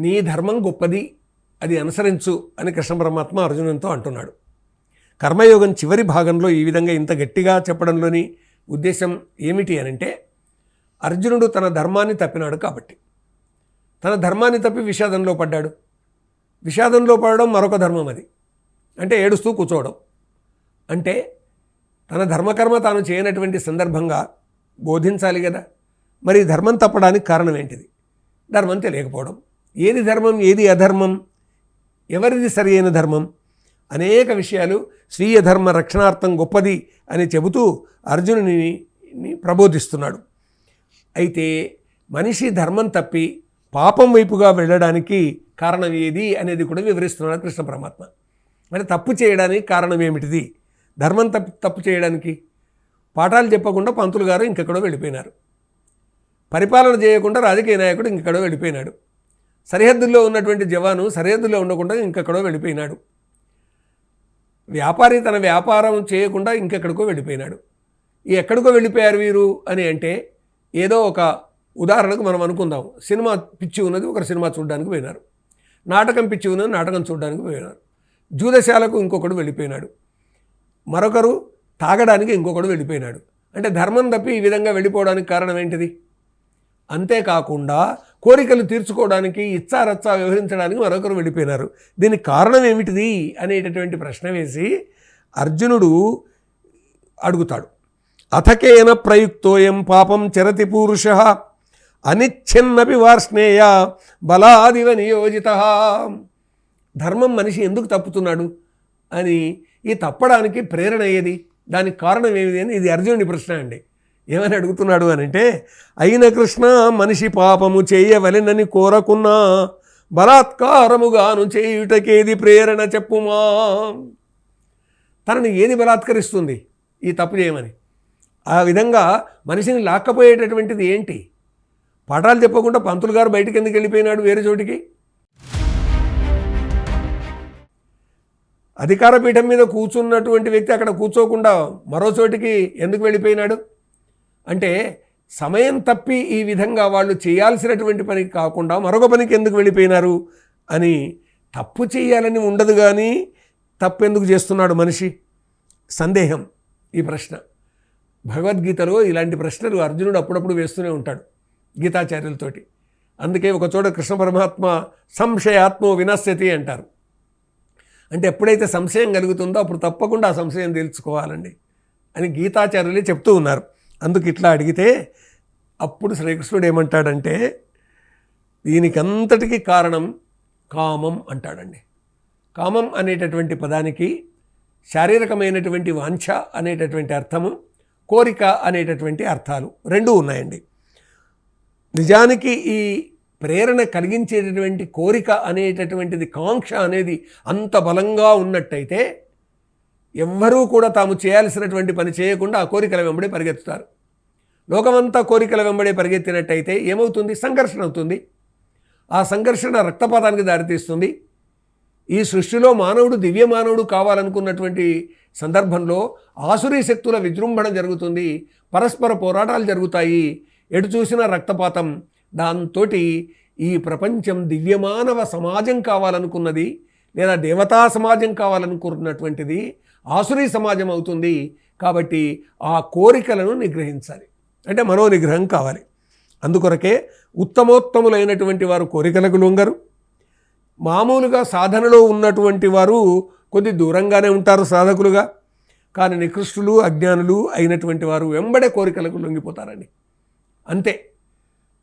నీ ధర్మం గొప్పది, అది అనుసరించు అని కృష్ణ పరమాత్మ అర్జునునితో అంటున్నాడు. కర్మయోగం చివరి భాగంలో ఈ విధంగా ఇంత గట్టిగా చెప్పడంలోని ఉద్దేశం ఏమిటి అనంటే, అర్జునుడు తన ధర్మాన్ని తప్పినాడు కాబట్టి, తన ధర్మాన్ని తప్పి విషాదంలో పడ్డాడు. విషాదంలో పడడం మరొక ధర్మం, అది అంటే ఏడుస్తూ కూర్చోవడం. అంటే తన ధర్మకర్మ తాను చేయనటువంటి సందర్భంగా బోధించాలి కదా. మరి ధర్మం తప్పడానికి కారణం ఏంటిది? ధర్మం తెలియకపోవడం. ఏది ధర్మం, ఏది అధర్మం, ఎవరిది సరి అయిన ధర్మం, అనేక విషయాలు స్వీయ ధర్మ రక్షణార్థం గొప్పది అని చెబుతూ అర్జునుని ప్రబోధిస్తున్నాడు. అయితే మనిషి ధర్మం తప్పి పాపం వైపుగా వెళ్ళడానికి కారణం ఏది అనేది కూడా వివరిస్తున్నాడు కృష్ణ పరమాత్మ. అంటే తప్పు చేయడానికి కారణం ఏమిటిది? ధర్మం తప్పు చేయడానికి పాఠాలు చెప్పకుండా పంతులు గారు ఇంకెక్కడో వెళ్ళిపోయినారు. పరిపాలన చేయకుండా రాజకీయ నాయకుడు ఇంకెక్కడో వెళ్ళిపోయినాడు. సరిహద్దుల్లో ఉన్నటువంటి జవాను సరిహద్దుల్లో ఉండకుండా ఇంకెక్కడో వెళ్ళిపోయినాడు. వ్యాపారి తన వ్యాపారం చేయకుండా ఇంకెక్కడికో వెళ్ళిపోయినాడు. ఈ ఎక్కడికో వెళ్ళిపోయారు వీరు అని అంటే, ఏదో ఒక ఉదాహరణకు మనం అనుకుందాం. సినిమా పిచ్చి ఉన్నది, ఒకరు సినిమా చూడడానికి పోయినారు. నాటకం పిచ్చి ఉన్నది, నాటకం చూడడానికి పోయినారు. జూదశాలకు ఇంకొకడు వెళ్ళిపోయినాడు. మరొకరు తాగడానికి ఇంకొకడు వెళ్ళిపోయినాడు. అంటే ధర్మం తప్పి ఈ విధంగా వెళ్ళిపోవడానికి కారణం ఏంటిది? అంతేకాకుండా కోరికలు తీర్చుకోవడానికి ఇచ్చారచ్చా వ్యవహరించడానికి మరొకరు వెళ్ళిపోయినారు. దీనికి కారణం ఏమిటిది అనేటటువంటి ప్రశ్న వేసి అర్జునుడు అడుగుతాడు. అథకేన ప్రయుక్తోయం పాపం చరతి పూరుష అనిచ్ఛిన్నపి వార్ష్ణేయ బలాదివ నియోజిత. ధర్మం మనిషి ఎందుకు తప్పుతున్నాడు అని, ఈ తప్పడానికి ప్రేరణ ఏది, దానికి కారణం ఏమిటి అని ఇది అర్జునుడి ప్రశ్న అండి. ఏమని అడుగుతున్నాడు అని అంటే, అయిన కృష్ణ మనిషి పాపము చేయవలెనని కోరకున్నా బలాత్కారముగాను చేయుటకేది ప్రేరణ చెప్పుమా. తనని ఏది బలాత్కరిస్తుంది ఈ తప్పు చేయమని? ఆ విధంగా మనిషిని లాక్కపోయేటటువంటిది ఏంటి? పాఠాలు చెప్పకుండా పంతులు గారు బయటికి ఎందుకు వెళ్ళిపోయినాడు వేరే చోటికి? అధికార పీఠం మీద కూర్చున్నటువంటి వ్యక్తి అక్కడ కూర్చోకుండా మరో చోటికి ఎందుకు వెళ్ళిపోయినాడు? అంటే సమయం తప్పి ఈ విధంగా వాళ్ళు చేయాల్సినటువంటి పనికి కాకుండా మరొక పనికి ఎందుకు వెళ్ళిపోయినారు అని. తప్పు చేయాలని ఉండదు, కానీ తప్పు ఎందుకు చేస్తున్నాడు మనిషి? సందేహం ఈ ప్రశ్న. భగవద్గీతలో ఇలాంటి ప్రశ్నలు అర్జునుడు అప్పుడప్పుడు వేస్తూనే ఉంటాడు గీతాచార్యులతోటి. అందుకే ఒక చోట కృష్ణ పరమాత్మ సంశయాత్మో వినశ్యతి అంటారు. అంటే ఎప్పుడైతే సంశయం కలుగుతుందో అప్పుడు తప్పకుండా ఆ సంశయం తెలుసుకోవాలండి అని గీతాచార్యులే చెప్తూ ఉన్నారు. అందుకు ఇట్లా అడిగితే అప్పుడు శ్రీకృష్ణుడు ఏమంటాడంటే, దీనికంతటికీ కారణం కామం అంటాడండి. కామం అనేటటువంటి పదానికి శారీరకమైనటువంటి వాంఛ అనేటటువంటి అర్థము, కోరిక అనేటటువంటి అర్థాలు రెండూ ఉన్నాయండి. నిజానికి ఈ ప్రేరణ కలిగించేటటువంటి కోరిక అనేటటువంటిది, కాంక్ష అనేది అంత బలంగా ఉన్నట్టయితే ఎవ్వరూ కూడా తాము చేయాల్సినటువంటి పని చేయకుండా ఆ కోరికల వెంబడే పరిగెత్తుతారు. లోకమంతా కోరికల వెంబడే పరిగెత్తినట్టయితే ఏమవుతుంది? సంఘర్షణ అవుతుంది. ఆ సంఘర్షణ రక్తపాతానికి దారితీస్తుంది. ఈ సృష్టిలో మానవుడు దివ్య మానవుడు కావాలనుకున్నటువంటి సందర్భంలో ఆసురీ శక్తుల విజృంభణ జరుగుతుంది, పరస్పర పోరాటాలు జరుగుతాయి, ఎటు చూసినా రక్తపాతం. దాంతో ఈ ప్రపంచం దివ్యమానవ సమాజం కావాలనుకున్నది, లేదా దేవతా సమాజం కావాలనుకున్నటువంటిది ఆసురీ సమాజం అవుతుంది. కాబట్టి ఆ కోరికలను నిగ్రహించాలి, అంటే మనోనిగ్రహం కావాలి. అందుకొరకే ఉత్తమోత్తములైనటువంటి వారు కోరికలకు లొంగరు. మామూలుగా సాధనలో ఉన్నటువంటి వారు కొద్ది దూరంగానే ఉంటారు సాధకులుగా. కానీ నికృష్టులు అజ్ఞానులు అయినటువంటి వారు వెంబడే కోరికలకు లొంగిపోతారండి. అంతే.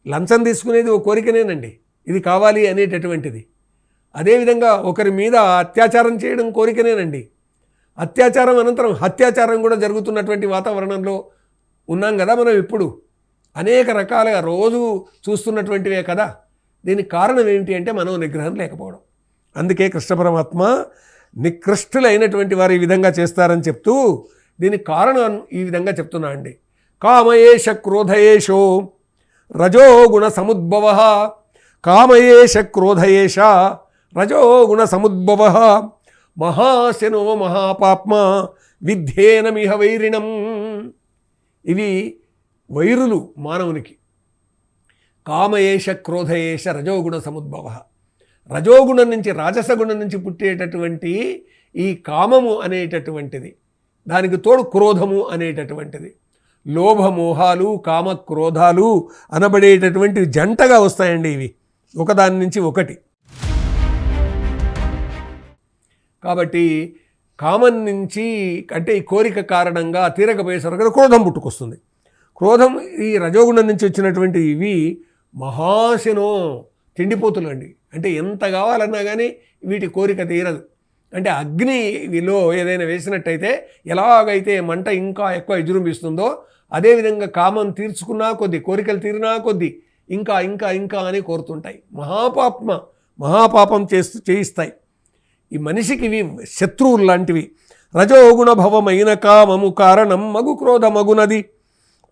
లంచం తీసుకునేది ఓ కోరికనేనండి, ఇది కావాలి అనేటటువంటిది. అదేవిధంగా ఒకరి మీద అత్యాచారం చేయడం కోరికనేనండి. అత్యాచారం అనంతరం హత్యాచారం కూడా జరుగుతున్నటువంటి వాతావరణంలో ఉన్నాం కదా మనం ఇప్పుడు. అనేక రకాలుగా రోజు చూస్తున్నటువంటివే కదా. దీనికి కారణం ఏమిటి అంటే మనోనిగ్రహం లేకపోవడం. అందుకే కృష్ణ పరమాత్మ నికృష్టులైనటువంటి వారు ఈ విధంగా చేస్తారని చెప్తూ దీనికి కారణం ఈ విధంగా చెప్తున్నా అండి. కామయేష క్రోధయేషో రజోగుణ సముద్భవ, కామయేష క్రోధయేష రజోగుణ సముద్భవ, మహాశనో మహాపాప్మ విద్ధేనమిహ వైరిణం. ఇవి వైరులు మానవునికి. కామయేష క్రోధయేష రజోగుణ సముద్భవ. రజోగుణం నుంచి రాజసగుణం నుంచి పుట్టేటటువంటి ఈ కామము అనేటటువంటిది, దానికి తోడు క్రోధము అనేటటువంటిది, లోభమోహాలు కామక్రోధాలు అనబడేటటువంటివి జంటగా వస్తాయండి. ఇవి ఒకదాని నుంచి ఒకటి. కాబట్టి కామం నుంచి అంటే ఈ కోరిక కారణంగా తీరకపోయేసరికి క్రోధం పుట్టుకొస్తుంది. క్రోధం ఈ రజోగుణం నుంచి వచ్చినటువంటి ఇవి మహాశనో తిండిపోతులు అండి. అంటే ఎంత కావాలన్నా కానీ వీటి కోరిక తీరదు. అంటే అగ్నిలో ఏదైనా వేసినట్టయితే ఎలాగైతే మంట ఇంకా ఎక్కువ విజృంభిస్తుందో అదేవిధంగా కామం తీర్చుకున్నా కొద్దీ, కోరికలు తీరినా కొద్దీ ఇంకా ఇంకా ఇంకా అని కోరుతుంటాయి. మహాపాపం చేయిస్తాయి. ఈ మనిషికి ఇవి శత్రువులు లాంటివి. రజోగుణ భవమైన కామము కారణం మగు క్రోధమగునది,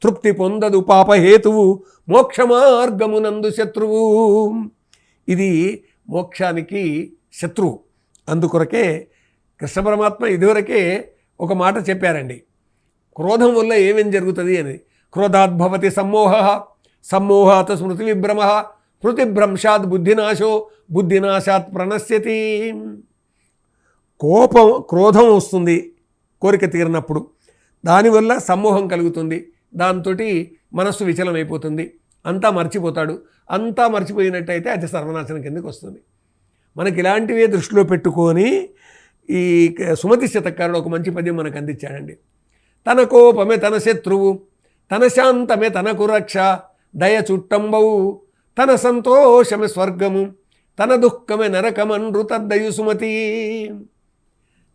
తృప్తి పొందదు పాపహేతువు మోక్షమార్గమునందు శత్రువు. ఇది మోక్షానికి శత్రువు. అందుకొరకే కృష్ణ పరమాత్మ ఇదివరకే ఒక మాట చెప్పారండి, క్రోధం వల్ల ఏమేం జరుగుతుంది అని. క్రోధాద్భవతి సమ్మోహ, సమ్మోహాత్ స్మృతి విభ్రమ, స్మృతిభ్రంశాత్ బుద్ధినాశో, బుద్ధినాశాత్ ప్రణశ్యతి. క్రోధం వస్తుంది కోరిక తీరినప్పుడు, దానివల్ల సమ్మోహం కలుగుతుంది, దాంతో మనస్సు విచలమైపోతుంది, అంతా మర్చిపోతాడు. అంతా మర్చిపోయినట్టయితే అది సర్వనాశనం కిందకి వస్తుంది. మనకి ఇలాంటివే దృష్టిలో పెట్టుకొని ఈ సుమతి శతకారుడు ఒక మంచి పద్యం మనకు అందించాడండి. తన కోపమే తన శత్రువు, తన శాంతమే తనకు రక్ష, దయ చుట్టంబవు, తన సంతోషమే స్వర్గము, తన దుఃఖమే నరకమన్రు తద్దయు సుమతి.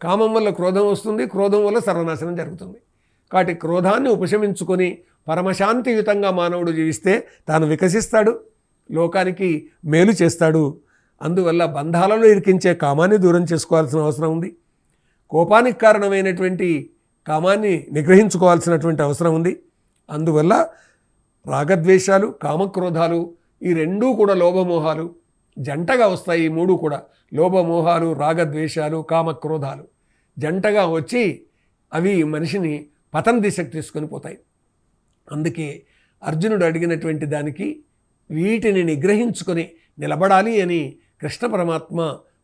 కామం వల్ల క్రోధం వస్తుంది, క్రోధం వల్ల సర్వనాశనం జరుగుతుంది. కాబట్టి క్రోధాన్ని ఉపశమించుకొని పరమశాంతియుతంగా మానవుడు జీవిస్తే తాను వికసిస్తాడు, లోకానికి మేలు చేస్తాడు. అందువల్ల బంధాలలో ఇరికించే కామాన్ని దూరం చేసుకోవాల్సిన అవసరం ఉంది. కోపానికి కారణమైనటువంటి కామాన్ని నిగ్రహించుకోవాల్సినటువంటి అవసరం ఉంది. అందువల్ల రాగద్వేషాలు, కామక్రోధాలు ఈ రెండూ కూడా లోభమోహాలు జంటగా వస్తాయి. ఈ మూడు కూడా లోభమోహాలు, రాగద్వేషాలు, కామక్రోధాలు జంటగా వచ్చి అవి మనిషిని పతన దిశకు తీసుకొని పోతాయి. అందుకే అర్జునుడు అడిగినటువంటి దానికి వీటిని నిగ్రహించుకొని నిలబడాలి అని కృష్ణ పరమాత్మ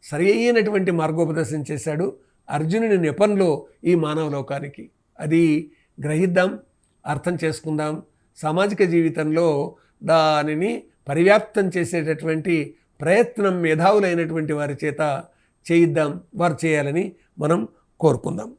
సరి అయినటువంటి మార్గోపదేశం చేశాడు అర్జునుని నెపంలో ఈ మానవ లోకానికి. అది గ్రహిద్దాం, అర్థం చేసుకుందాం. సామాజిక జీవితంలో దానిని పరివ్యాప్తం చేసేటటువంటి ప్రయత్నం మేధావులైనటువంటి వారి చేత చేయిద్దాం, వారు చేయాలని మనం కోరుకుందాం.